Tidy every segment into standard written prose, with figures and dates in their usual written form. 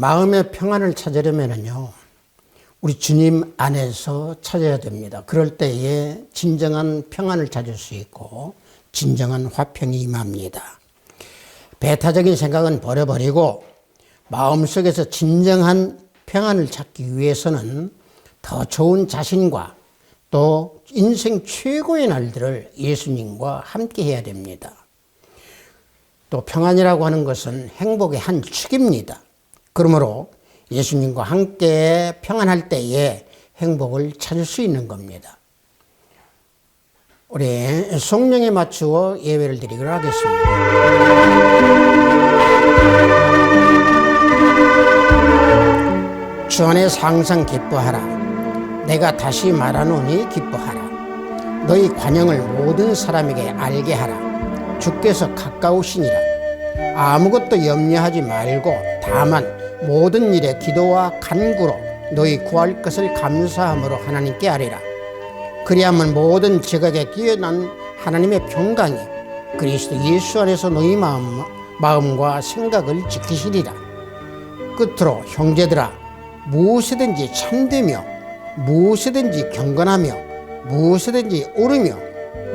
마음의 평안을 찾으려면요, 우리 주님 안에서 찾아야 됩니다. 그럴 때에 진정한 평안을 찾을 수 있고 진정한 화평이 임합니다. 배타적인 생각은 버려버리고 마음속에서 진정한 평안을 찾기 위해서는 더 좋은 자신과 또 인생 최고의 날들을 예수님과 함께 해야 됩니다. 또 평안이라고 하는 것은 행복의 한 축입니다. 그러므로 예수님과 함께 평안할 때에 행복을 찾을 수 있는 겁니다. 우리 성령에 맞추어 예배를 드리도록 하겠습니다. 주 안에서 항상 기뻐하라. 내가 다시 말하노니 기뻐하라. 너희 관영을 모든 사람에게 알게 하라. 주께서 가까우시니라. 아무것도 염려하지 말고 다만 모든 일에 기도와 간구로 너희 구할 것을 감사함으로 하나님께 아뢰라. 그리하면 모든 지각에 뛰어난 하나님의 평강이 그리스도 예수 안에서 너희 마음과 생각을 지키시리라. 끝으로 형제들아, 무엇이든지 참되며 무엇이든지 경건하며 무엇이든지 옳으며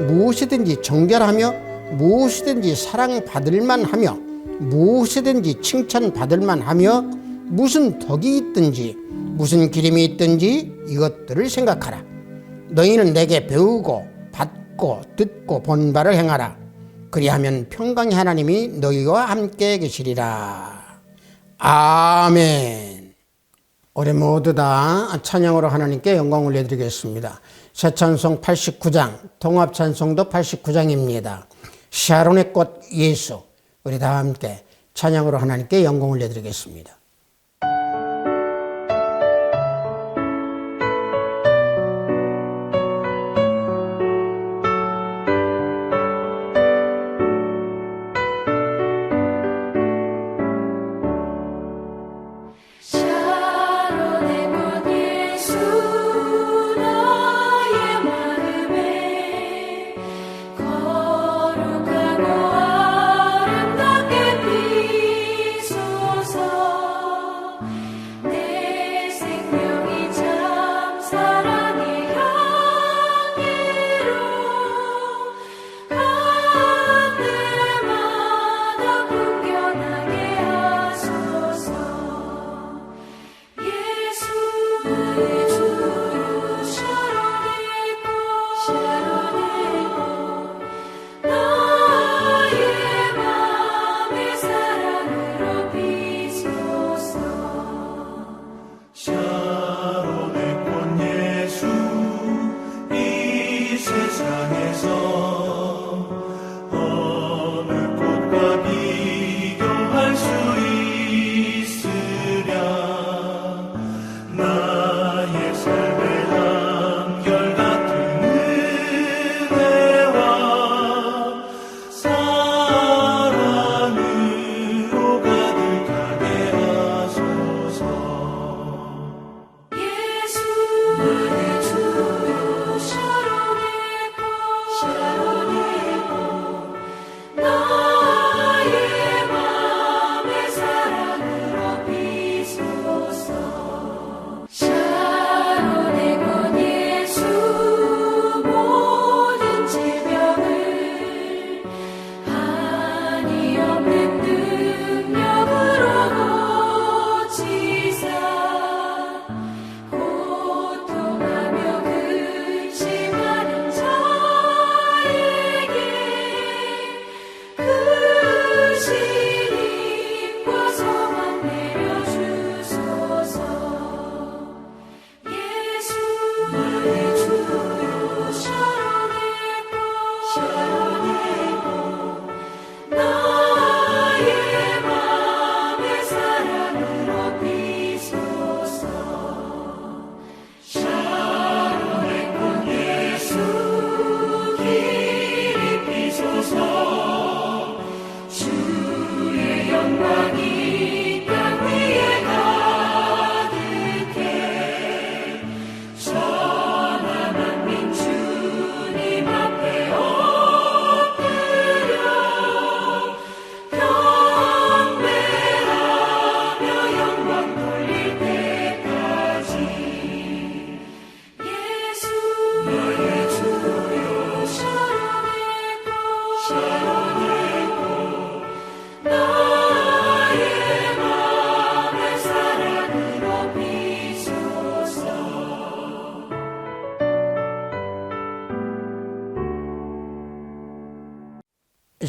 무엇이든지 정결하며 무엇이든지 사랑받을 만하며 무엇이든지 칭찬받을 만하며 무슨 덕이 있든지 무슨 기림이 있든지 이것들을 생각하라. 너희는 내게 배우고 받고 듣고 본 바를 행하라. 그리하면 평강의 하나님이 너희와 함께 계시리라. 아멘. 우리 모두 다 찬양으로 하나님께 영광 올려드리겠습니다. 새 찬송 89장, 통합 찬송도 89장입니다. 샤론의 꽃 예수. 우리 다 함께 찬양으로 하나님께 영광 올려드리겠습니다. 샤론의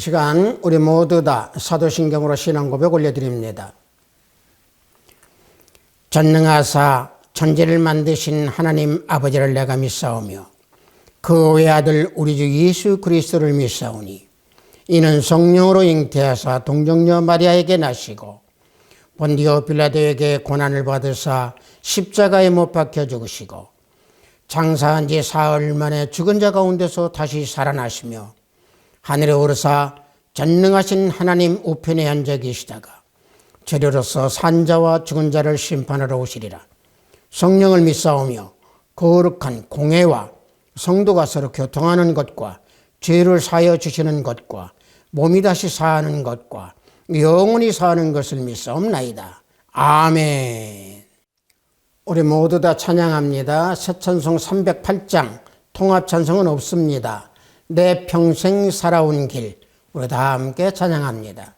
시간 우리 모두 다 사도신경으로 신앙 고백 올려드립니다. 전능하사 천지를 만드신 하나님 아버지를 내가 믿사오며 그 외아들 우리 주 예수 그리스도를 믿사오니 이는 성령으로 잉태하사 동정녀 마리아에게 나시고 본디오 빌라도에게 고난을 받으사 십자가에 못 박혀 죽으시고 장사한 지 사흘 만에 죽은 자 가운데서 다시 살아나시며 하늘에 오르사 전능하신 하나님 우편에 앉아 계시다가 재료로서 산자와 죽은 자를 심판하러 오시리라. 성령을 믿사오며 거룩한 공회와 성도가 서로 교통하는 것과 죄를 사하여 주시는 것과 몸이 다시 사는 것과 영원히 사는 것을 믿사옵나이다. 아멘. 우리 모두 다 찬양합니다. 새 찬송 308장 통합 찬송은 없습니다. 내 평생 살아온 길, 우리 다 함께 찬양합니다.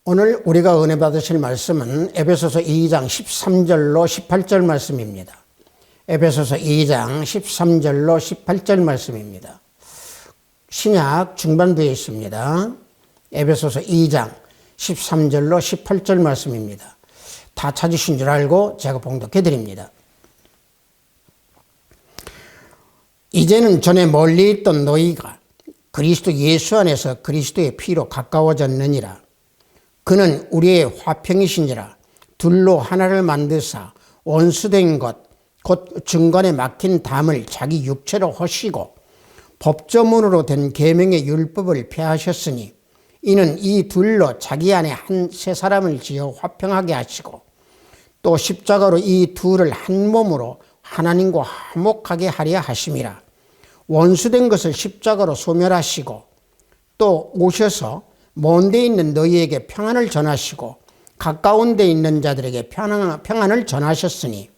오늘 우리가 은혜 받으실 말씀은 에베소서 2장 13절로 18절 말씀입니다. 에베소서 2장 13절로 18절 말씀입니다. 신약 중반부에 있습니다. 에베소서 2장 13절로 18절 말씀입니다. 다 찾으신 줄 알고 제가 봉독해 드립니다. 이제는 전에 멀리 있던 너희가 그리스도 예수 안에서 그리스도의 피로 가까워졌느니라. 그는 우리의 화평이시니라. 둘로 하나를 만드사 원수된 것 곧 중간에 막힌 담을 자기 육체로 허시고 법조문으로 된 계명의 율법을 폐하셨으니 이는 이 둘로 자기 안에 한 세 사람을 지어 화평하게 하시고 또 십자가로 이 둘을 한 몸으로 하나님과 화목하게 하려 하심이라. 원수된 것을 십자가로 소멸하시고 또 오셔서 먼 데 있는 너희에게 평안을 전하시고 가까운 데 있는 자들에게 평안을 전하셨으니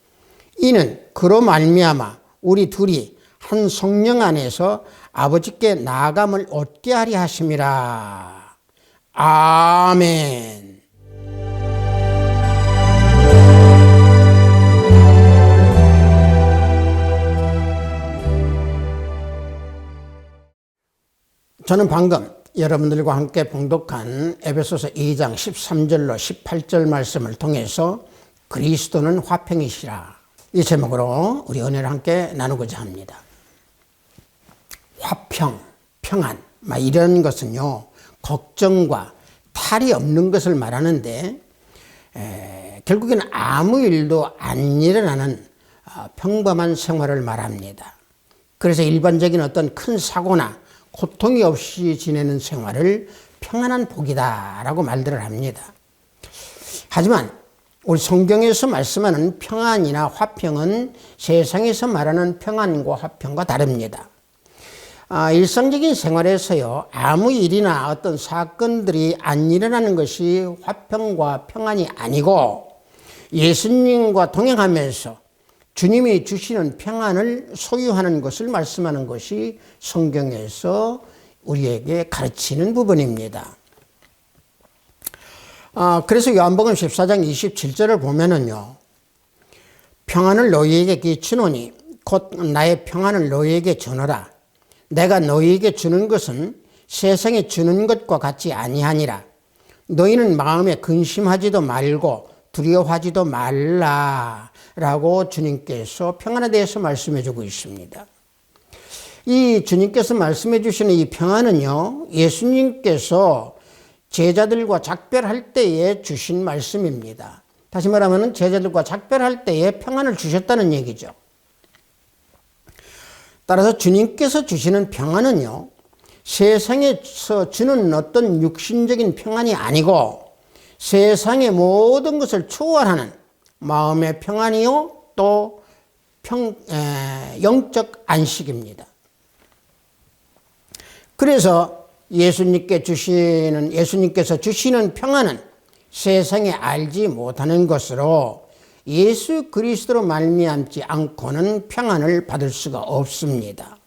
이는 그로 말미암아 우리 둘이 한 성령 안에서 아버지께 나아감을 얻게 하려 하심이라. 아멘. 저는 방금 여러분들과 함께 봉독한 에베소서 2장 13절로 18절 말씀을 통해서 그리스도는 화평이시라, 이 제목으로 우리 은혜를 함께 나누고자 합니다. 화평, 평안, 이런 것은요 걱정과 탈이 없는 것을 말하는데 결국에는 아무 일도 안 일어나는 평범한 생활을 말합니다. 그래서 일반적인 어떤 큰 사고나 고통이 없이 지내는 생활을 평안한 복이다라고 말들을 합니다. 하지만 우리 성경에서 말씀하는 평안이나 화평은 세상에서 말하는 평안과 화평과 다릅니다. 일상적인 생활에서요, 아무 일이나 어떤 사건들이 안 일어나는 것이 화평과 평안이 아니고 예수님과 동행하면서 주님이 주시는 평안을 소유하는 것을 말씀하는 것이 성경에서 우리에게 가르치는 부분입니다. 그래서 요한복음 14장 27절을 보면은요, 평안을 너희에게 끼치노니 곧 나의 평안을 너희에게 주노라. 내가 너희에게 주는 것은 세상에 주는 것과 같이 아니하니라. 너희는 마음에 근심하지도 말고 두려워하지도 말라라고 주님께서 평안에 대해서 말씀해 주고 있습니다. 이 주님께서 말씀해 주시는 이 평안은요, 예수님께서 제자들과 작별할 때에 주신 말씀입니다. 다시 말하면 제자들과 작별할 때에 평안을 주셨다는 얘기죠. 따라서 주님께서 주시는 평안은요, 세상에서 주는 어떤 육신적인 평안이 아니고 세상의 모든 것을 초월하는 마음의 평안이요, 또 영적 안식입니다. 그래서 예수님께서 주시는 평안은 세상에 알지 못하는 것으로 예수 그리스도로 말미암지 않고는 평안을 받을 수가 없습니다.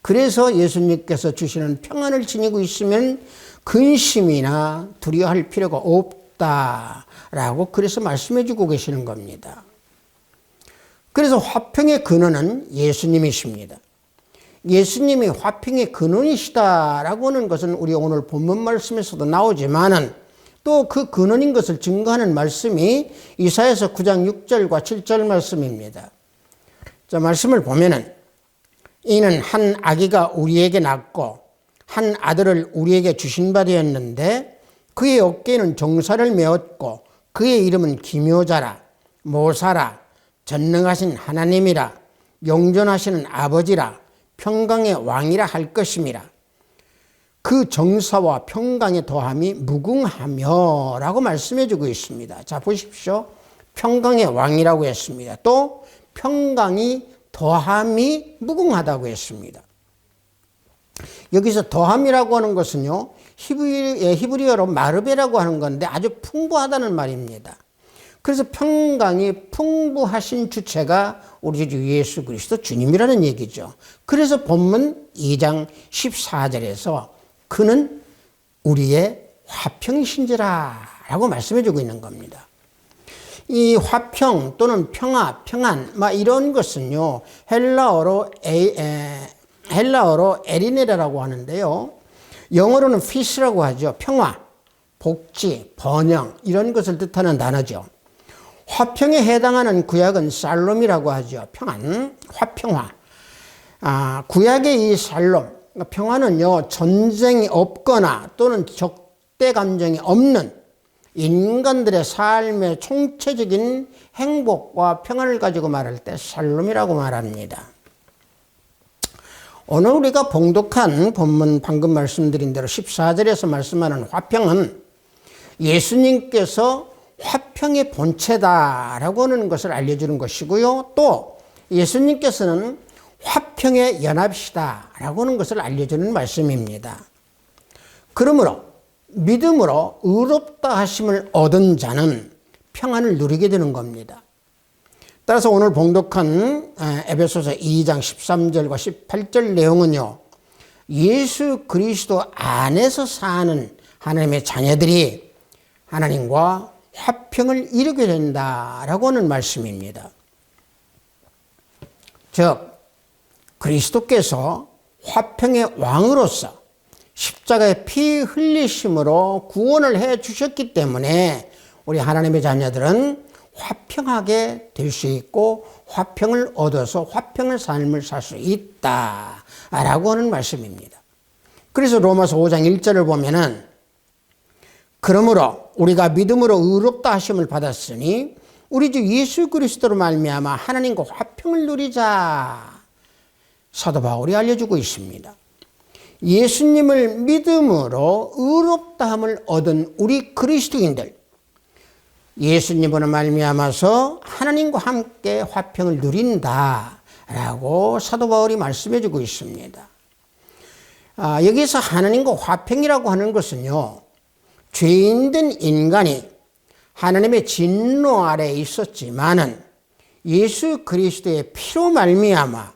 그래서 예수님께서 주시는 평안을 지니고 있으면 근심이나 두려워할 필요가 없다라고 그래서 말씀해 주고 계시는 겁니다. 그래서 화평의 근원은 예수님이십니다. 예수님이 화평의 근원이시다라고 하는 것은 우리 오늘 본문 말씀에서도 나오지만은 또 그 근원인 것을 증거하는 말씀이 이사야서 9장 6절과 7절 말씀입니다. 자, 말씀을 보면은 이는 한 아기가 우리에게 낳고 한 아들을 우리에게 주신 바 되었는데 그의 어깨에는 종사를 메었고 그의 이름은 기묘자라 모사라 전능하신 하나님이라 영존하시는 아버지라 평강의 왕이라 할 것임이라. 그 정사와 평강의 더함이 무궁하며 라고 말씀해 주고 있습니다. 자, 보십시오. 평강의 왕이라고 했습니다. 또 평강이 더함이 무궁하다고 했습니다. 여기서 더함이라고 하는 것은요, 히브리어로 마르베라고 하는 건데 아주 풍부하다는 말입니다. 그래서 평강이 풍부하신 주체가 우리 주 예수 그리스도 주님이라는 얘기죠. 그래서 본문 2장 14절에서 그는 우리의 화평이신지라 라고 말씀해 주고 있는 겁니다. 이 화평 또는 평화, 평안 이런 것은요, 헬라어로 에리네라고 하는데요, 영어로는 peace라고 하죠. 평화, 복지, 번영 이런 것을 뜻하는 단어죠. 화평에 해당하는 구약은 살롬이라고 하죠. 평안, 화평화. 구약의 이 살롬, 평화는요, 전쟁이 없거나 또는 적대 감정이 없는 인간들의 삶의 총체적인 행복과 평안을 가지고 말할 때 살롬이라고 말합니다. 오늘 우리가 봉독한 본문 방금 말씀드린 대로 14절에서 말씀하는 화평은 예수님께서 화평의 본체다라고 하는 것을 알려주는 것이고요. 또 예수님께서는 화평의 연합이시다라고 하는 것을 알려주는 말씀입니다. 그러므로 믿음으로 의롭다 하심을 얻은 자는 평안을 누리게 되는 겁니다. 따라서 오늘 봉독한 에베소서 2장 13절과 18절 내용은요, 예수 그리스도 안에서 사는 하나님의 자녀들이 하나님과 화평을 이루게 된다라고 하는 말씀입니다. 즉 그리스도께서 화평의 왕으로서 십자가의 피 흘리심으로 구원을 해 주셨기 때문에 우리 하나님의 자녀들은 화평하게 될 수 있고 화평을 얻어서 화평의 삶을 살 수 있다라고 하는 말씀입니다. 그래서 로마서 5장 1절을 보면은 그러므로 우리가 믿음으로 의롭다 하심을 받았으니 우리 주 예수 그리스도로 말미암아 하나님과 화평을 누리자. 사도 바울이 알려주고 있습니다. 예수님을 믿음으로 의롭다함을 얻은 우리 그리스도인들, 예수님으로 말미암아서 하나님과 함께 화평을 누린다라고 사도 바울이 말씀해 주고 있습니다. 여기서 하나님과 화평이라고 하는 것은요, 죄인된 인간이 하나님의 진노 아래에 있었지만은 예수 그리스도의 피로 말미암아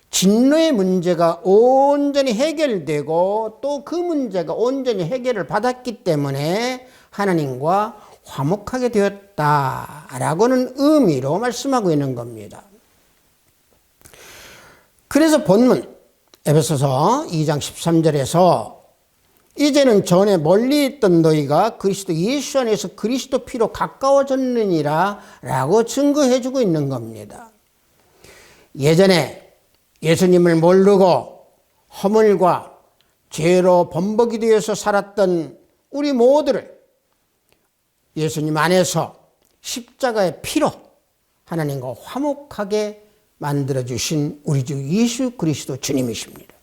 진노의 문제가 온전히 해결되고 또 그 문제가 온전히 해결을 받았기 때문에 하나님과 화목하게 되었다라고는 의미로 말씀하고 있는 겁니다. 그래서 본문 에베소서 2장 13절에서 이제는 전에 멀리 있던 너희가 그리스도 예수 안에서 그리스도 피로 가까워졌느니라 라고 증거해 주고 있는 겁니다. 예전에 예수님을 모르고 허물과 죄로 범벅이 되어서 살았던 우리 모두를 예수님 안에서 십자가의 피로 하나님과 화목하게 만들어주신 우리 주 예수 그리스도 주님이십니다.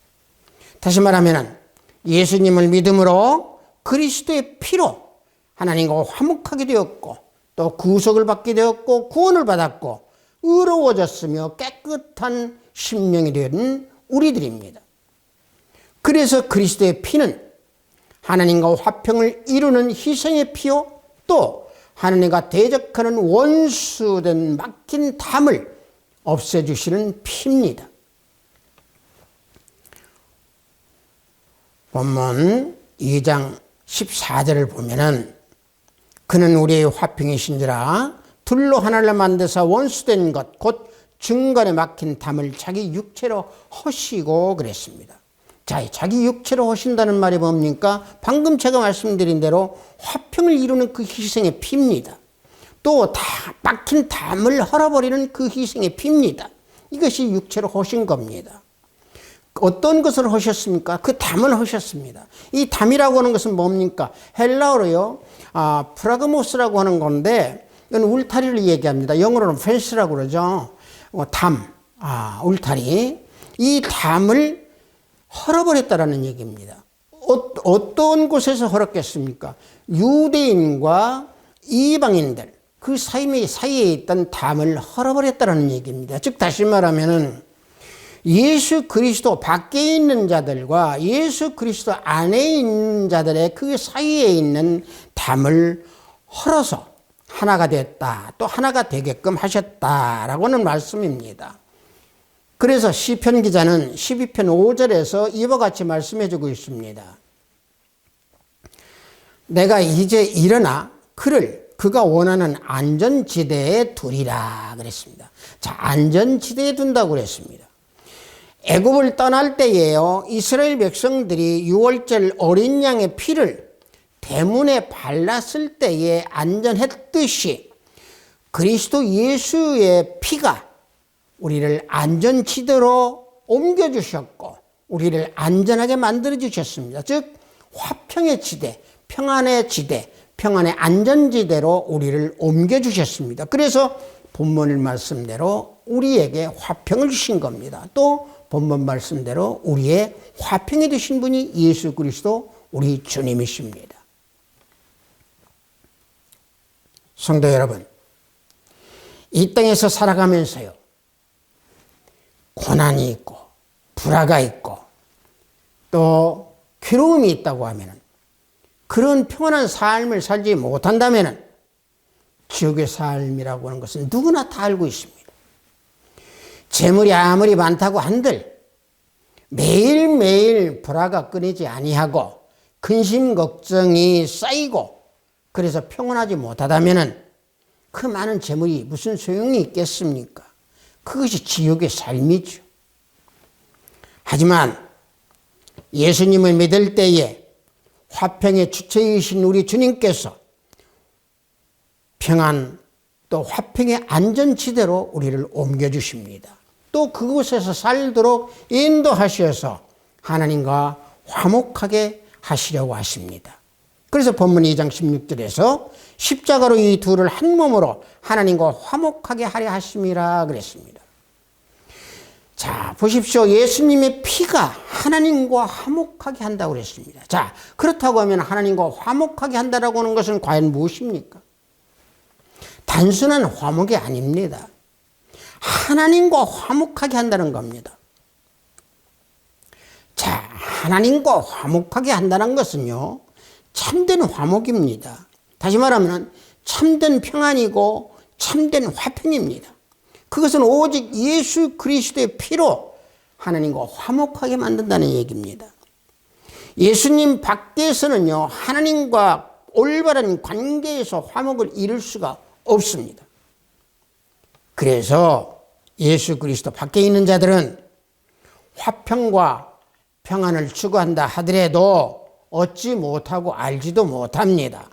다시 말하면 예수님을 믿음으로 그리스도의 피로 하나님과 화목하게 되었고 또 구속을 받게 되었고 구원을 받았고 의로워졌으며 깨끗한 심령이 된 우리들입니다. 그래서 그리스도의 피는 하나님과 화평을 이루는 희생의 피요 또 하나님과 대적하는 원수된 막힌 담을 없애주시는 피입니다. 본문 2장 14절을 보면은 그는 우리의 화평이신지라 둘로 하나를 만드사 원수된 것 곧 중간에 막힌 담을 자기 육체로 허시고 그랬습니다. 자, 자기 육체로 허신다는 말이 뭡니까? 방금 제가 말씀드린 대로 화평을 이루는 그 희생의 피입니다. 또 다 막힌 담을 헐어버리는 그 희생의 피입니다. 이것이 육체로 허신 겁니다. 어떤 것을 하셨습니까? 그 담을 하셨습니다. 이 담이라고 하는 것은 뭡니까? 헬라어로요, 프라그모스라고 하는 건데, 이건 울타리를 얘기합니다. 영어로는 펜스라고 그러죠. 담, 울타리. 이 담을 헐어버렸다라는 얘기입니다. 어떤 곳에서 헐었겠습니까? 유대인과 이방인들, 그 사이에 있던 담을 헐어버렸다라는 얘기입니다. 즉, 다시 말하면은 예수 그리스도 밖에 있는 자들과 예수 그리스도 안에 있는 자들의 그 사이에 있는 담을 헐어서 하나가 됐다. 또 하나가 되게끔 하셨다라고는 말씀입니다. 그래서 시편 기자는 12편 5절에서 이와 같이 말씀해 주고 있습니다. 내가 이제 일어나 그가 원하는 안전지대에 두리라 그랬습니다. 자, 안전지대에 둔다고 그랬습니다. 애굽을 떠날 때에요, 이스라엘 백성들이 유월절 어린 양의 피를 대문에 발랐을 때에 안전했듯이 그리스도 예수의 피가 우리를 안전지대로 옮겨주셨고 우리를 안전하게 만들어주셨습니다. 즉 화평의 지대, 평안의 지대, 평안의 안전지대로 우리를 옮겨주셨습니다. 그래서 본문 말씀대로 우리에게 화평을 주신 겁니다. 또 본문 말씀대로 우리의 화평이 되신 분이 예수 그리스도 우리 주님이십니다. 성도 여러분, 이 땅에서 살아가면서요, 고난이 있고 불화가 있고 또 괴로움이 있다고 하면은 그런 평안한 삶을 살지 못한다면은 지옥의 삶이라고 하는 것은 누구나 다 알고 있습니다. 재물이 아무리 많다고 한들 매일매일 불화가 끊이지 아니하고 근심 걱정이 쌓이고 그래서 평안하지 못하다면은 그 많은 재물이 무슨 소용이 있겠습니까? 그것이 지옥의 삶이죠. 하지만 예수님을 믿을 때에 화평의 주체이신 우리 주님께서 평안 또 화평의 안전지대로 우리를 옮겨주십니다. 또 그곳에서 살도록 인도하셔서 하나님과 화목하게 하시려고 하십니다. 그래서 본문 2장 16절에서 십자가로 이 둘을 한 몸으로 하나님과 화목하게 하려 하심이라 그랬습니다. 자, 보십시오. 예수님의 피가 하나님과 화목하게 한다고 그랬습니다. 자, 그렇다고 하면 하나님과 화목하게 한다라고 하는 것은 과연 무엇입니까? 단순한 화목이 아닙니다. 하나님과 화목하게 한다는 겁니다. 자, 하나님과 화목하게 한다는 것은요, 참된 화목입니다. 다시 말하면 참된 평안이고 참된 화평입니다. 그것은 오직 예수 그리스도의 피로 하나님과 화목하게 만든다는 얘기입니다. 예수님 밖에서는요, 하나님과 올바른 관계에서 화목을 이룰 수가 없습니다. 그래서 예수 그리스도 밖에 있는 자들은 화평과 평안을 추구한다 하더라도 얻지 못하고 알지도 못합니다.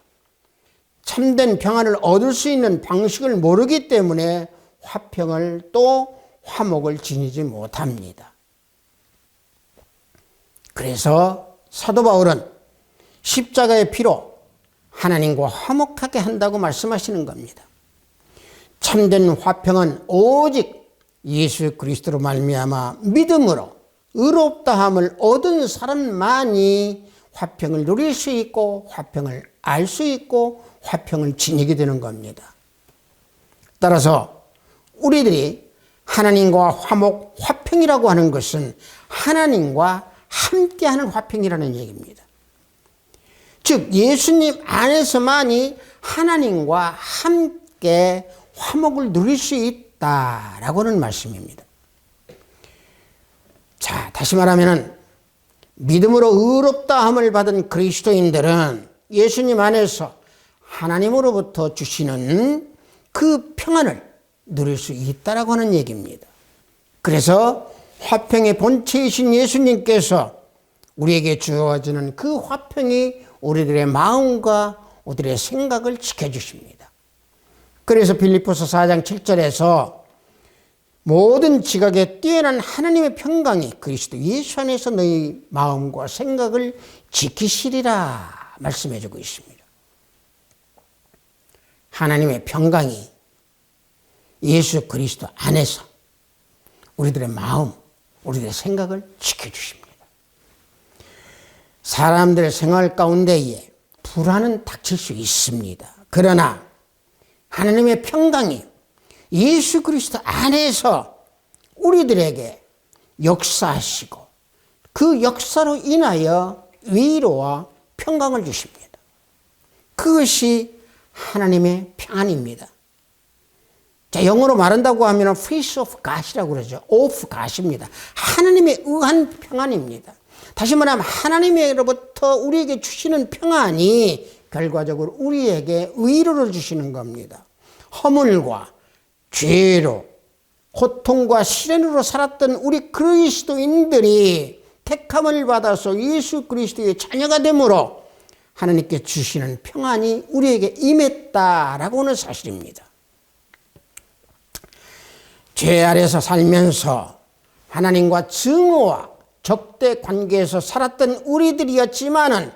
참된 평안을 얻을 수 있는 방식을 모르기 때문에 화평을 또 화목을 지니지 못합니다. 그래서 사도 바울은 십자가의 피로 하나님과 화목하게 한다고 말씀하시는 겁니다. 참된 화평은 오직 예수 그리스도로 말미암아 믿음으로 의롭다함을 얻은 사람만이 화평을 누릴 수 있고 화평을 알 수 있고 화평을 지니게 되는 겁니다. 따라서 우리들이 하나님과 화목, 화평이라고 하는 것은 하나님과 함께하는 화평이라는 얘기입니다. 즉 예수님 안에서만이 하나님과 함께 화목을 누릴 수 있다라고 하는 말씀입니다. 자, 다시 말하면 믿음으로 의롭다함을 받은 그리스도인들은 예수님 안에서 하나님으로부터 주시는 그 평안을 누릴 수 있다라고 하는 얘기입니다. 그래서 화평의 본체이신 예수님께서 우리에게 주어지는 그 화평이 우리들의 마음과 우리들의 생각을 지켜주십니다. 그래서 빌립보서 4장 7절에서 모든 지각에 뛰어난 하나님의 평강이 그리스도 예수 안에서 너희 마음과 생각을 지키시리라 말씀해주고 있습니다. 하나님의 평강이 예수 그리스도 안에서 우리들의 마음, 우리들의 생각을 지켜주십니다. 사람들의 생활 가운데에 불안은 닥칠 수 있습니다. 그러나 하나님의 평강이 예수 그리스도 안에서 우리들에게 역사하시고 그 역사로 인하여 위로와 평강을 주십니다. 그것이 하나님의 평안입니다. 자, 영어로 말한다고 하면 peace of God이라고 그러죠. of God입니다. 하나님의 의한 평안입니다. 다시 말하면 하나님으로부터 우리에게 주시는 평안이 결과적으로 우리에게 위로를 주시는 겁니다. 허물과 죄로 고통과 시련으로 살았던 우리 그리스도인들이 택함을 받아서 예수 그리스도의 자녀가 되므로 하나님께 주시는 평안이 우리에게 임했다라고 하는 사실입니다. 죄 아래서 살면서 하나님과 증오와 적대 관계에서 살았던 우리들이었지만은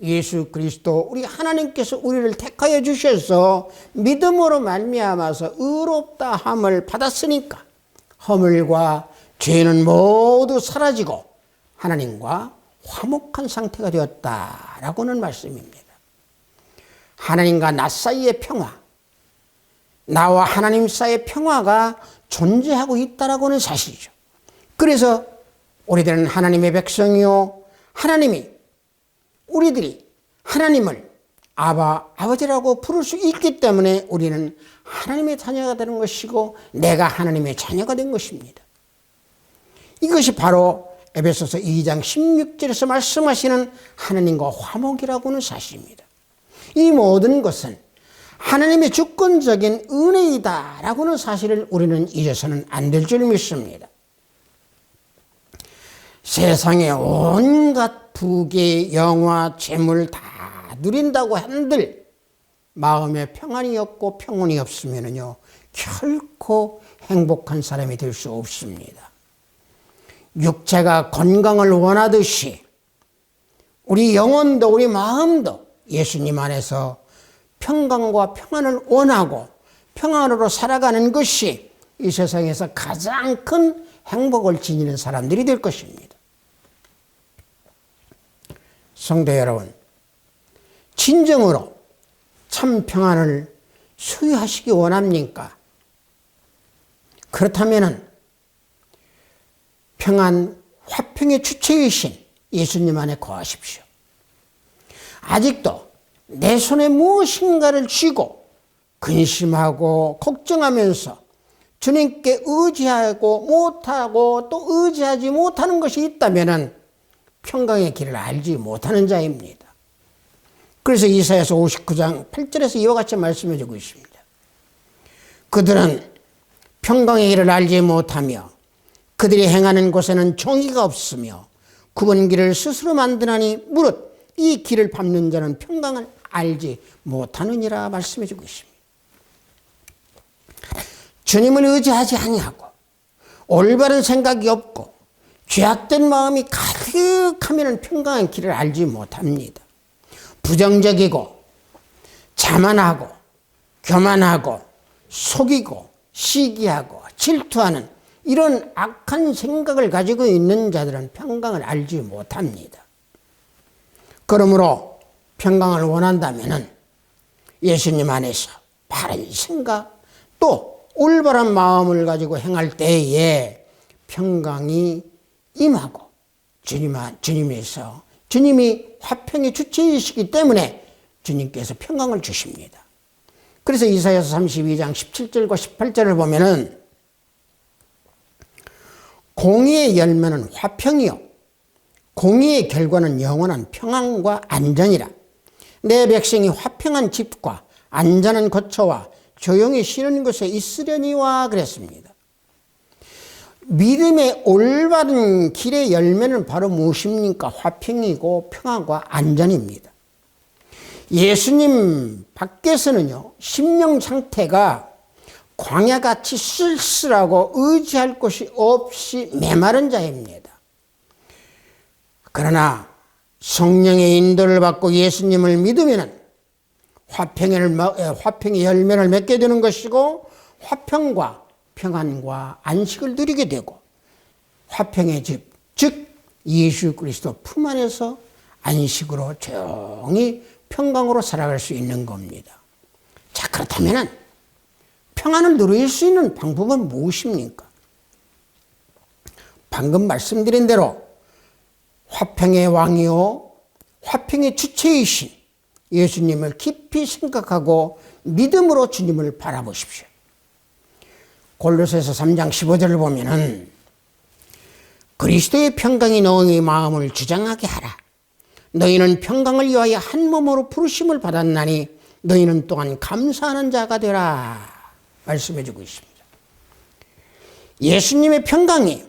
예수 그리스도 우리 하나님께서 우리를 택하여 주셔서 믿음으로 말미암아서 의롭다함을 받았으니까 허물과 죄는 모두 사라지고 하나님과 화목한 상태가 되었다라고는 말씀입니다. 하나님과 나 사이의 평화, 나와 하나님 사이의 평화가 존재하고 있다라고는 사실이죠. 그래서 우리들은 하나님의 백성이요, 하나님이 우리들이 하나님을 아버지라고 부를 수 있기 때문에 우리는 하나님의 자녀가 되는 것이고 내가 하나님의 자녀가 된 것입니다. 이것이 바로 에베소서 2장 16절에서 말씀하시는 하나님과 화목이라고 하는 사실입니다. 이 모든 것은 하나님의 주권적인 은혜이다라고 하는 사실을 우리는 잊어서는 안 될 줄 믿습니다. 세상의 온갖 부귀, 영화, 재물 다 누린다고 한들 마음에 평안이 없고 평온이 없으면요 결코 행복한 사람이 될 수 없습니다. 육체가 건강을 원하듯이 우리 영혼도 우리 마음도 예수님 안에서 평강과 평안을 원하고 평안으로 살아가는 것이 이 세상에서 가장 큰 행복을 지니는 사람들이 될 것입니다. 성도 여러분, 진정으로 참 평안을 소유하시기 원합니까? 그렇다면 평안, 화평의 주체이신 예수님 안에 거하십시오. 아직도 내 손에 무엇인가를 쥐고 근심하고 걱정하면서 주님께 의지하고 못하고 또 의지하지 못하는 것이 있다면 평강의 길을 알지 못하는 자입니다. 그래서 이사야서 59장 8절에서 이와 같이 말씀해 주고 있습니다. 그들은 평강의 길을 알지 못하며 그들이 행하는 곳에는 정의가 없으며 굽은 길을 스스로 만드나니 무릇 이 길을 밟는 자는 평강을 알지 못하느니라 말씀해 주고 있습니다. 주님을 의지하지 아니하고 올바른 생각이 없고 죄악된 마음이 가득하면 평강의 길을 알지 못합니다. 부정적이고 자만하고 교만하고 속이고 시기하고 질투하는 이런 악한 생각을 가지고 있는 자들은 평강을 알지 못합니다. 그러므로 평강을 원한다면 예수님 안에서 바른 생각 또 올바른 마음을 가지고 행할 때에 평강이 임하고 주님에서 주님이 화평의 주체이시기 때문에 주님께서 평강을 주십니다. 그래서 이사야서 32장 17절과 18절을 보면은 공의의 열매는 화평이요 공의의 결과는 영원한 평안과 안전이라. 내 백성이 화평한 집과 안전한 거처와 조용히 쉬는 곳에 있으려니와 그랬습니다. 믿음의 올바른 길의 열매는 바로 무엇입니까? 화평이고 평안과 안전입니다. 예수님 밖에서는요, 심령 상태가 광야같이 쓸쓸하고 의지할 곳이 없이 메마른 자입니다. 그러나 성령의 인도를 받고 예수님을 믿으면 화평의 열매를 맺게 되는 것이고 화평과 평안과 안식을 누리게 되고 화평의 집, 즉 예수 그리스도 품 안에서 안식으로 조용히 평강으로 살아갈 수 있는 겁니다. 자, 그렇다면 평안을 누릴 수 있는 방법은 무엇입니까? 방금 말씀드린 대로 화평의 왕이요 화평의 주체이신 예수님을 깊이 생각하고 믿음으로 주님을 바라보십시오. 골로새서 3장 15절을 보면은 그리스도의 평강이 너희 마음을 주장하게 하라. 너희는 평강을 위하여 한 몸으로 부르심을 받았나니 너희는 또한 감사하는 자가 되라 말씀해 주고 있습니다. 예수님의 평강이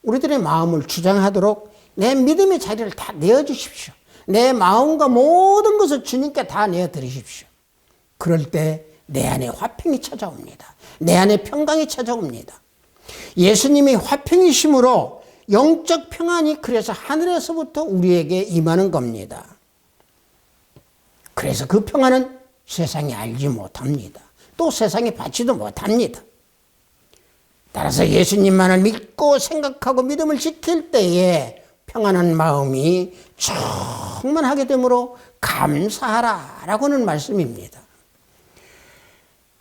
우리들의 마음을 주장하도록 내 믿음의 자리를 다 내어주십시오. 내 마음과 모든 것을 주님께 다 내어드리십시오. 그럴 때 내 안에 화평이 찾아옵니다. 내 안에 평강이 찾아옵니다. 예수님이 화평이심으로 영적 평안이 그래서 하늘에서부터 우리에게 임하는 겁니다. 그래서 그 평안은 세상이 알지 못합니다. 또 세상이 받지도 못합니다. 따라서 예수님만을 믿고 생각하고 믿음을 지킬 때에 평안한 마음이 충만하게 되므로 감사하라라고는 말씀입니다.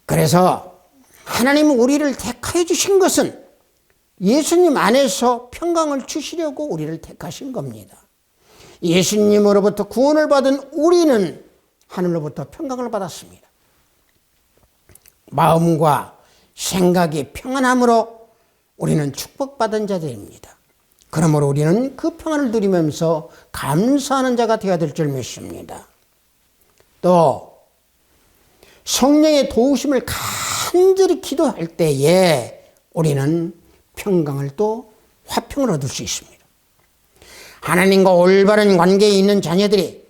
그래서 하나님은 우리를 택하여 주신 것은 예수님 안에서 평강을 주시려고 우리를 택하신 겁니다. 예수님으로부터 구원을 받은 우리는 하늘로부터 평강을 받았습니다. 마음과 생각이 평안함으로 우리는 축복받은 자들입니다. 그러므로 우리는 그 평안을 누리면서 감사하는 자가 되어야 될 줄 믿습니다. 또 성령의 도우심을 간절히 기도할 때에 우리는 평강을 또 화평을 얻을 수 있습니다. 하나님과 올바른 관계에 있는 자녀들이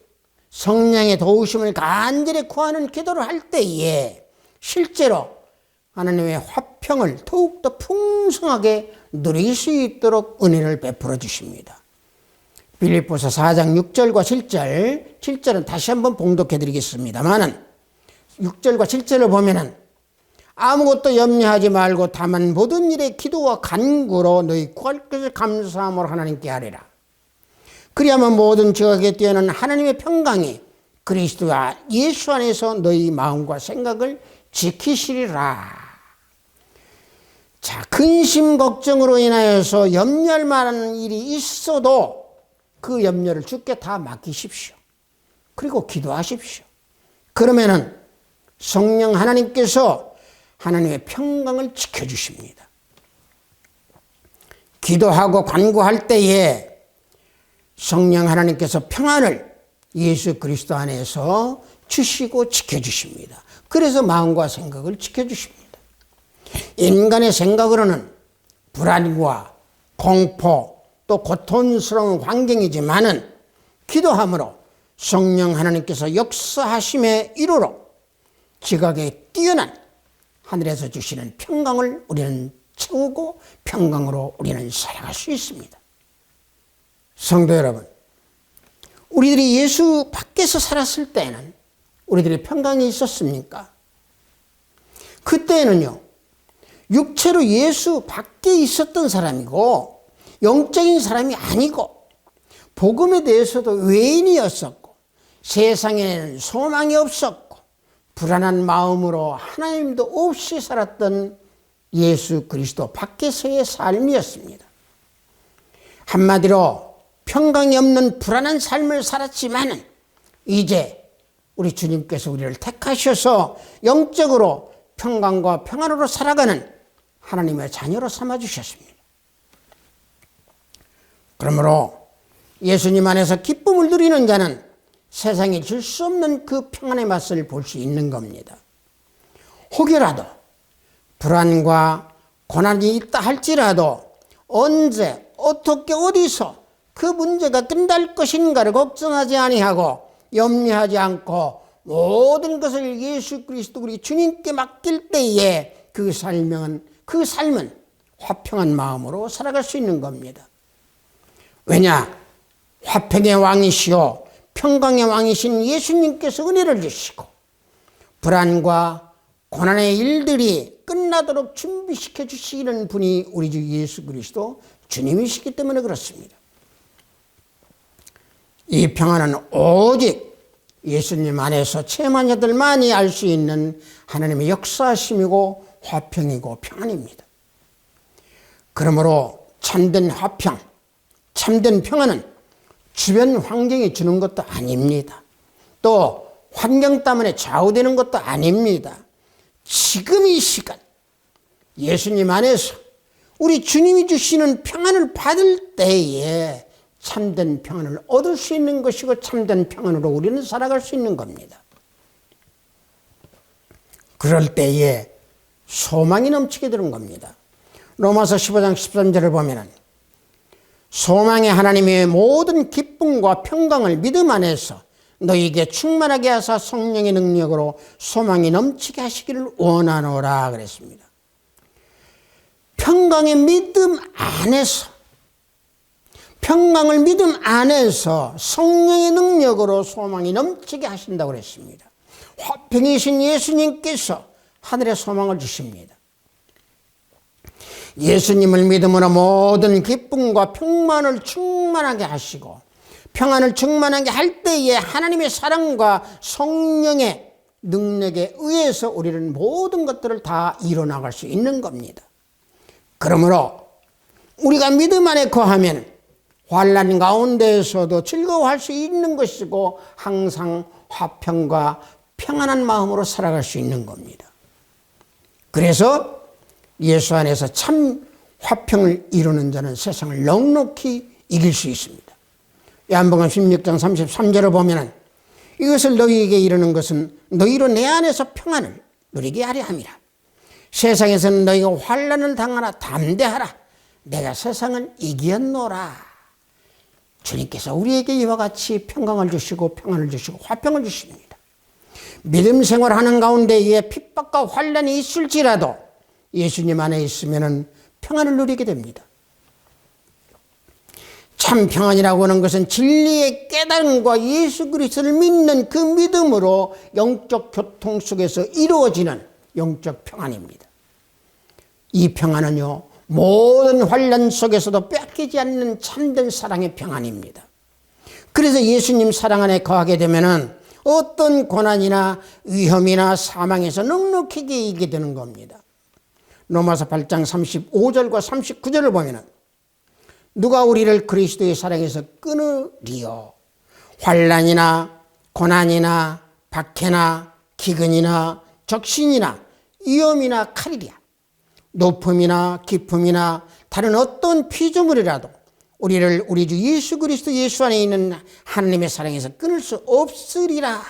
성령의 도우심을 간절히 구하는 기도를 할 때에 실제로 하나님의 화평을 더욱더 풍성하게 누릴 수 있도록 은혜를 베풀어 주십니다. 빌립보서 4장 6절과 7절, 7절은 다시 한번 봉독해 드리겠습니다만은 6절과 7절을 보면은 아무것도 염려하지 말고 다만 모든 일에 기도와 간구로 너희 구할 것을 감사함으로 하나님께 아뢰라. 그리하면 모든 지각에 뛰어난 하나님의 평강이 그리스도와 예수 안에서 너희 마음과 생각을 지키시리라. 자, 근심 걱정으로 인하여서 염려할 만한 일이 있어도 그 염려를 주께 다 맡기십시오. 그리고 기도하십시오. 그러면은 성령 하나님께서 하나님의 평강을 지켜주십니다. 기도하고 간구할 때에 성령 하나님께서 평안을 예수 그리스도 안에서 주시고 지켜주십니다. 그래서 마음과 생각을 지켜주십니다. 인간의 생각으로는 불안과 공포 또 고통스러운 환경이지만은 기도함으로 성령 하나님께서 역사하심의 이루로 지각에 뛰어난 하늘에서 주시는 평강을 우리는 채우고 평강으로 우리는 살아갈 수 있습니다. 성도 여러분, 우리들이 예수 밖에서 살았을 때는 우리들이 평강이 있었습니까? 그때는요, 육체로 예수 밖에 있었던 사람이고 영적인 사람이 아니고 복음에 대해서도 외인이었었고 세상에는 소망이 없었고 불안한 마음으로 하나님도 없이 살았던 예수 그리스도 밖에서의 삶이었습니다. 한마디로 평강이 없는 불안한 삶을 살았지만은 이제 우리 주님께서 우리를 택하셔서 영적으로 평강과 평안으로 살아가는 하나님의 자녀로 삼아주셨습니다. 그러므로 예수님 안에서 기쁨을 누리는 자는 세상에 줄 수 없는 그 평안의 맛을 볼 수 있는 겁니다. 혹여라도 불안과 고난이 있다 할지라도 언제 어떻게 어디서 그 문제가 끝날 것인가를 걱정하지 아니하고 염려하지 않고 모든 것을 예수 그리스도 우리 주님께 맡길 때에 그 삶은 화평한 마음으로 살아갈 수 있는 겁니다. 왜냐? 화평의 왕이시오 평강의 왕이신 예수님께서 은혜를 주시고 불안과 고난의 일들이 끝나도록 준비시켜 주시는 분이 우리 주 예수 그리스도 주님이시기 때문에 그렇습니다. 이 평안은 오직 예수님 안에서 체험한 자들만이 알 수 있는 하나님의 역사심이고 화평이고 평안입니다. 그러므로 참된 화평, 참된 평안은 주변 환경이 주는 것도 아닙니다. 또 환경 때문에 좌우되는 것도 아닙니다. 지금 이 시간 예수님 안에서 우리 주님이 주시는 평안을 받을 때에 참된 평안을 얻을 수 있는 것이고 참된 평안으로 우리는 살아갈 수 있는 겁니다. 그럴 때에 소망이 넘치게 되는 겁니다. 로마서 15장 13절을 보면 소망의 하나님의 모든 기쁨과 평강을 믿음 안에서 너희에게 충만하게 하사 성령의 능력으로 소망이 넘치게 하시기를 원하노라 그랬습니다. 평강의 믿음 안에서 평강을 믿음 안에서 성령의 능력으로 소망이 넘치게 하신다고 그랬습니다. 화평이신 예수님께서 하늘의 소망을 주십니다. 예수님을 믿음으로 모든 기쁨과 평만을 충만하게 하시고 평안을 충만하게 할 때에 하나님의 사랑과 성령의 능력에 의해서 우리는 모든 것들을 다 이뤄나갈 수 있는 겁니다. 그러므로 우리가 믿음 안에 거하면 환난 가운데에서도 즐거워할 수 있는 것이고 항상 화평과 평안한 마음으로 살아갈 수 있는 겁니다. 그래서 예수 안에서 참 화평을 이루는 자는 세상을 넉넉히 이길 수 있습니다. 요한복음 16장 33절을 보면 이것을 너희에게 이르는 것은 너희로 내 안에서 평안을 누리게 하려 함이라. 세상에서는 너희가 환난을 당하나 담대하라. 내가 세상을 이겼노라. 주님께서 우리에게 이와 같이 평강을 주시고 평안을 주시고 화평을 주십니다. 믿음 생활하는 가운데에 핍박과 환난이 있을지라도 예수님 안에 있으면 평안을 누리게 됩니다. 참 평안이라고 하는 것은 진리의 깨달음과 예수 그리스도를 믿는 그 믿음으로 영적 교통 속에서 이루어지는 영적 평안입니다. 이 평안은요, 모든 환난 속에서도 뺏기지 않는 참된 사랑의 평안입니다. 그래서 예수님 사랑 안에 거하게 되면은 어떤 고난이나 위험이나 사망에서 넉넉하게 이기게 되는 겁니다. 로마서 8장 35절과 39절을 보면은 누가 우리를 그리스도의 사랑에서 끊으리요? 환난이나 고난이나 박해나 기근이나 적신이나 위험이나 칼이랴. 높음이나 깊음이나 다른 어떤 피조물이라도 우리를 우리 주 예수 그리스도 예수 안에 있는 하나님의 사랑에서 끊을 수 없으리라.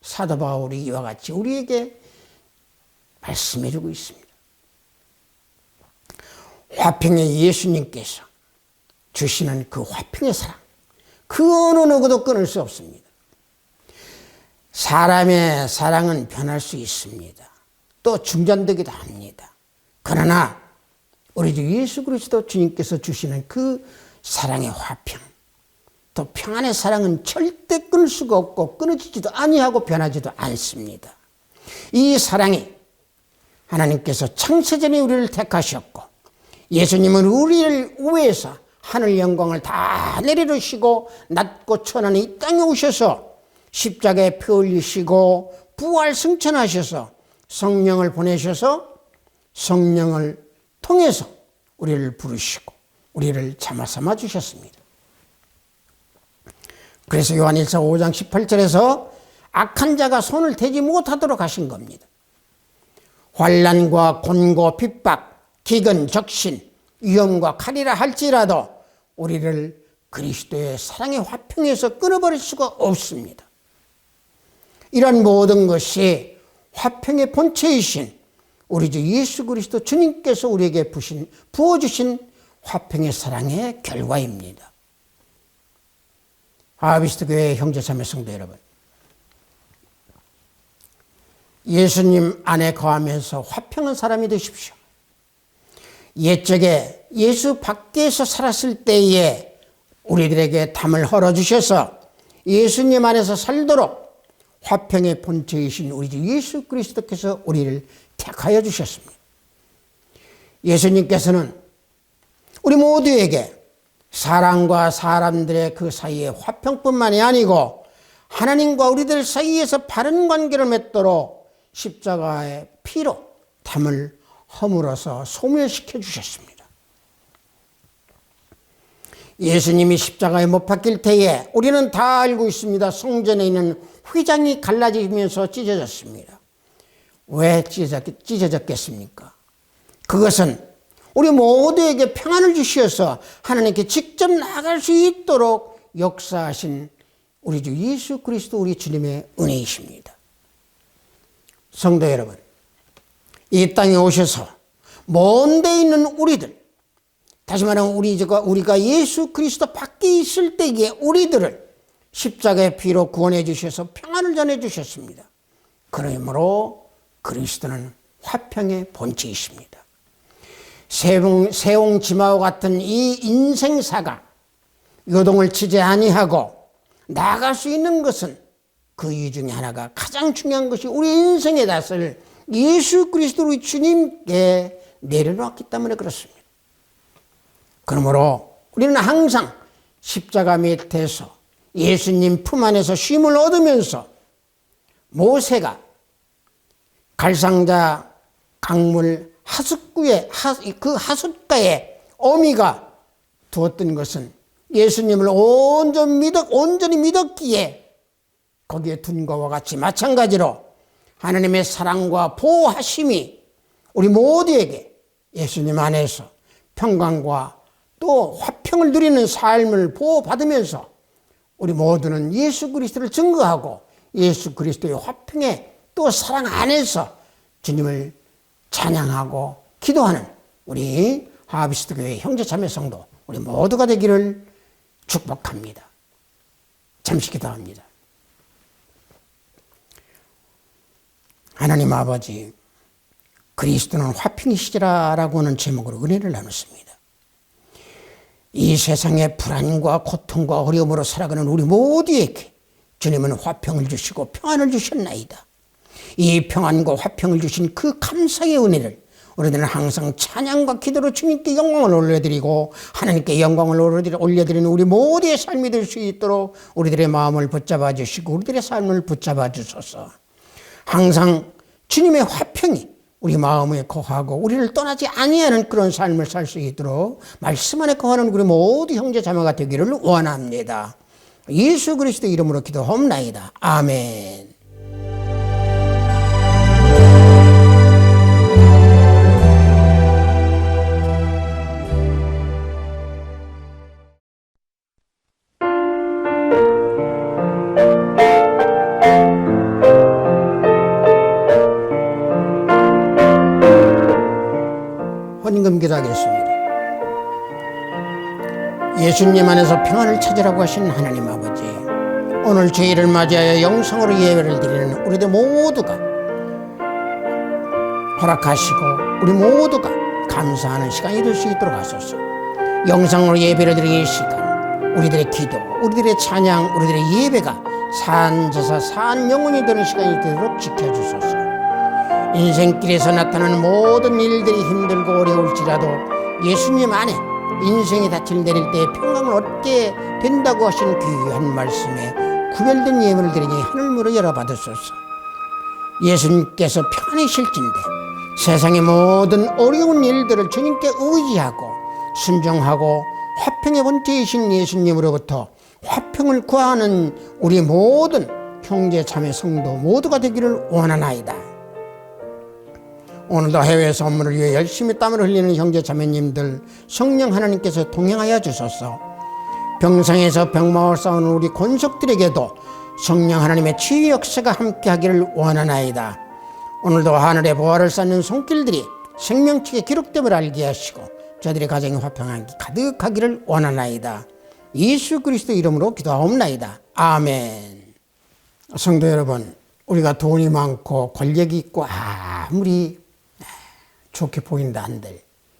사도 바울이 이와 같이 우리에게 말씀해 주고 있습니다. 화평의 예수님께서 주시는 그 화평의 사랑, 그 어느 누구도 끊을 수 없습니다. 사람의 사랑은 변할 수 있습니다. 또 중단되기도 합니다. 그러나 우리 주 예수 그리스도 주님께서 주시는 그 사랑의 화평, 또 평안의 사랑은 절대 끊을 수가 없고 끊어지지도 아니하고 변하지도 않습니다. 이 사랑이 하나님께서 창세전에 우리를 택하셨고 예수님은 우리를 위해서 하늘 영광을 다 내려놓으시고 낮고 천한 이 땅에 오셔서 십자가에 피 흘리시고 부활 승천하셔서 성령을 보내셔서 성령을 통해서 우리를 부르시고 우리를 참아 삼아 주셨습니다. 그래서 요한일서 5장 18절에서 악한 자가 손을 대지 못하도록 하신 겁니다. 환난과 곤고 핍박 기근 적신 위험과 칼이라 할지라도 우리를 그리스도의 사랑의 화평에서 끊어버릴 수가 없습니다. 이런 모든 것이 화평의 본체이신 우리 주 예수 그리스도 주님께서 우리에게 부어주신 화평의 사랑의 결과입니다. 하비스트 교회 형제자매 성도 여러분, 예수님 안에 거하면서 화평한 사람이 되십시오. 옛적에 예수 밖에서 살았을 때에 우리들에게 담을 헐어주셔서 예수님 안에서 살도록 화평의 본체이신 우리 주 예수 그리스도께서 우리를 택하여 주셨습니다. 예수님께서는 우리 모두에게 사람과 사람들의 그 사이에 화평뿐만이 아니고 하나님과 우리들 사이에서 바른 관계를 맺도록 십자가의 피로 담을 허물어서 소멸시켜 주셨습니다. 예수님이 십자가에 못 박힐 때에 우리는 다 알고 있습니다. 성전에 있는 휘장이 갈라지면서 찢어졌습니다. 왜 찢어졌겠습니까? 그것은 우리 모두에게 평안을 주셔서 하나님께 직접 나갈 수 있도록 역사하신 우리 주 예수 그리스도 우리 주님의 은혜이십니다. 성도 여러분, 이 땅에 오셔서 먼 데 있는 우리들, 다시 말하면 우리가 예수 그리스도 밖에 있을 때에 우리들을 십자가의 피로 구원해 주셔서 평안을 전해 주셨습니다. 그러므로 그리스도는 화평의 본체이십니다. 세옹지마와 같은 이 인생사가 요동을 치지 아니하고 나아갈 수 있는 것은 그 이유 중에 하나가 가장 중요한 것이 우리 인생의 낯을 예수 그리스도 우리 주님께 내려놓았기 때문에 그렇습니다. 그러므로 우리는 항상 십자가 밑에서 예수님 품 안에서 쉼을 얻으면서 모세가 갈상자 강물 하숫구에 그 하숫가에 어미가 두었던 것은 예수님을 온전히 믿었기에 거기에 둔 것과 같이 마찬가지로 하나님의 사랑과 보호하심이 우리 모두에게 예수님 안에서 평강과 또 화평을 누리는 삶을 보호받으면서 우리 모두는 예수 그리스도를 증거하고 예수 그리스도의 화평에 또 사랑 안에서 주님을 찬양하고 기도하는 우리 하비스트 교회 형제자매 성도 우리 모두가 되기를 축복합니다. 잠시 기도합니다. 하나님 아버지, 그리스도는 화평이시라라고 하는 제목으로 은혜를 나눴습니다. 이 세상의 불안과 고통과 어려움으로 살아가는 우리 모두에게 주님은 화평을 주시고 평안을 주셨나이다. 이 평안과 화평을 주신 그 감사의 은혜를 우리들은 항상 찬양과 기도로 주님께 영광을 올려드리고 하나님께 영광을 올려드리는 우리 모두의 삶이 될 수 있도록 우리들의 마음을 붙잡아 주시고 우리들의 삶을 붙잡아 주소서. 항상 주님의 화평이 우리 마음에 거하고 우리를 떠나지 아니하는 그런 삶을 살 수 있도록 말씀 안에 거하는 우리 모두 형제 자매가 되기를 원합니다. 예수 그리스도 이름으로 기도하옵나이다. 아멘. 헌금 기도하겠습니다. 예수님 안에서 평안을 찾으라고 하신 하나님 아버지, 오늘 주일을 맞이하여 영성으로 예배를 드리는 우리들 모두가 허락하시고 우리 모두가 감사하는 시간이 될 수 있도록 하소서. 영성으로 예배를 드리는 시간, 우리들의 기도, 우리들의 찬양, 우리들의 예배가 산제사 산영혼이 되는 시간이 되도록 지켜주소서. 인생길에서 나타나는 모든 일들이 힘들고 어려울지라도 예수님 안에 인생의 닻을 내릴 때 평강을 얻게 된다고 하신 귀한 말씀에 구별된 예물을 드리니 하늘문을 열어받으소서. 예수님께서 평안이실진데 세상의 모든 어려운 일들을 주님께 의지하고 순종하고 화평의 본체이신 예수님으로부터 화평을 구하는 우리 모든 형제 자매 성도 모두가 되기를 원하나이다. 오늘도 해외에서 업무를 위해 열심히 땀을 흘리는 형제 자매님들 성령 하나님께서 동행하여 주소서. 병상에서 병마와 싸우는 우리 권속들에게도 성령 하나님의 치유 역사가 함께하기를 원하나이다. 오늘도 하늘의 보화를 쌓는 손길들이 생명책에 기록됨을 알게 하시고 저들의 가정이 화평하게 가득하기를 원하나이다. 예수 그리스도 이름으로 기도하옵나이다. 아멘. 성도 여러분, 우리가 돈이 많고 권력이 있고 아무리 좋게 보인다 한들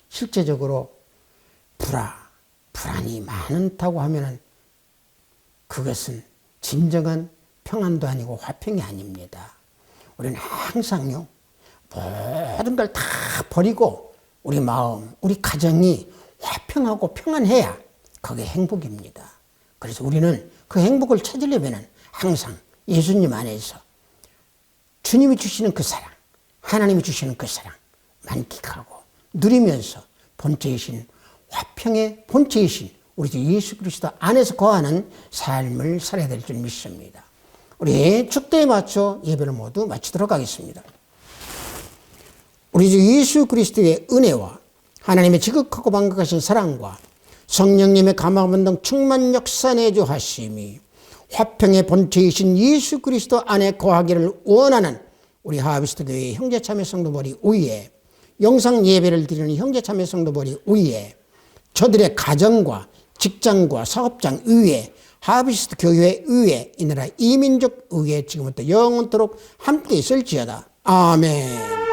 실제적으로 불안이 많다고 하면은 그것은 진정한 평안도 아니고 화평이 아닙니다. 우리는 항상요, 모든 걸 다 버리고 우리 마음, 우리 가정이 화평하고 평안해야 그게 행복입니다. 그래서 우리는 그 행복을 찾으려면 항상 예수님 안에서 주님이 주시는 그 사랑, 하나님이 주시는 그 사랑 만끽하고 누리면서 본체이신 화평의 본체이신 우리 주 예수 그리스도 안에서 거하는 삶을 살아야 될 줄 믿습니다. 우리 축도에 맞춰 예배를 모두 마치도록 하겠습니다. 우리 주 예수 그리스도의 은혜와 하나님의 지극하고 만극하신 사랑과 성령님의 감화반동 충만 역사 내주하심이 화평의 본체이신 예수 그리스도 안에 거하기를 원하는 우리 하비스트 교회 형제자매 성도들이 위에 영상 예배를 드리는 형제자매 성도들이 위에 저들의 가정과 직장과 사업장 위에 하비스트 교회 위에 이 나라 이민족 위에 지금부터 영원토록 함께 있을지어다. 아멘.